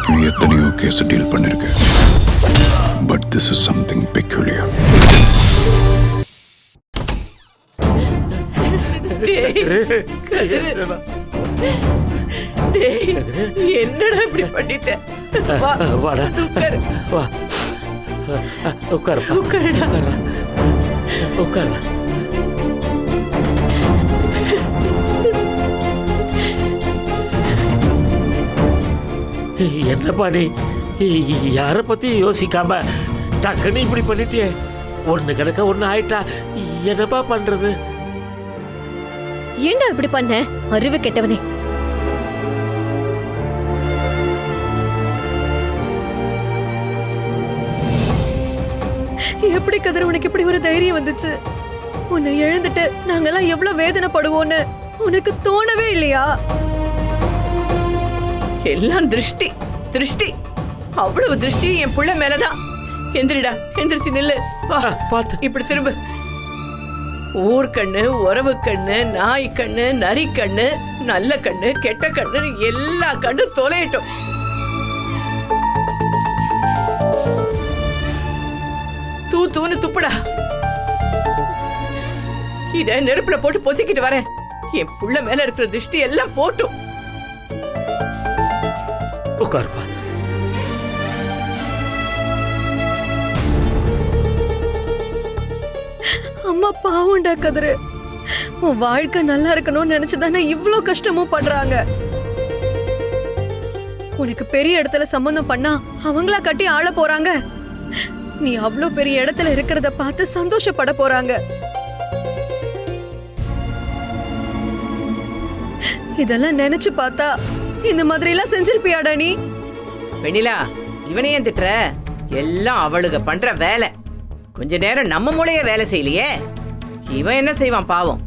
வரைக்கும் எத்தனையோ case deal பண்ணிருக்கேன். But this is something peculiar. என்னடா இப்படி பண்ணிட்ட? வாடா வா உட்காரு உட்காரு. என்னப்பா நீ யார பத்தி யோசிக்காம டக்குன்னு இப்படி பண்ணிட்டியே? ஒண்ணு கிடக்க ஒண்ணு ஆயிட்டா என்னப்பா பண்றது? ஏண்டா இப்படி பண்ண? அறிவு கெட்டவனே. எப்படி கதிர் உனக்கு இப்படி ஒரு தைரியம் வந்துச்சு? உன்னை இழந்துட்டு நாங்கெல்லாம் எவ்வளவு வேதனைப்படுவோன்னு உனக்கு தோணவே இல்லையா? எல்லாம் திருஷ்டி திருஷ்டி. அவ்வளவு திருஷ்டி என் புள்ள மேலதான். எந்திரிடா, எந்திரிச்சு நில்லு. வா பாத்து இப்படி திரும்ப. ஊர் கண்ணு, உறவு கண்ணு, நாய் கண்ணு, நரி கண்ணு, நல்ல கண்ணு, கெட்ட கண்ணு, எல்லா கண்ணு தொலையட்டும். தூன்னு துப்புடா. இத நெருப்புல போட்டு பொசிக்கிட்டு வரேன். என் புள்ள மேல இருக்கிற திருஷ்டி எல்லாம் போட்டும். உட்காருப்பா. அம்மா பாவம்டா கதிரு. உன் வாழ்க்கை நல்லா இருக்கணும்னு நினைச்சுதானே இவ்ளோ கஷ்டமும் பண்றாங்க. உனக்கு பெரிய இடத்துல சம்பந்தம் பண்ணா அவங்களா கட்டி ஆள போறாங்க. நீ அவ்ளோ பெரிய இடத்துல இருக்கிறத பார்த்து சந்தோஷப்பட போறாங்க. இதெல்லாம் நினைச்சு பார்த்தா இந்த மாதிரி எல்லாம் செஞ்சிருப்பியாடா நீ? வெண்ணிலா, இவனையும் திட்டுற? எல்லாம் அவளுக பண்ற வேலை. கொஞ்ச நேரம் நம்ம மூளைய வேலை செய்யலையே. இவன் என்ன செய்வான் பாவம்?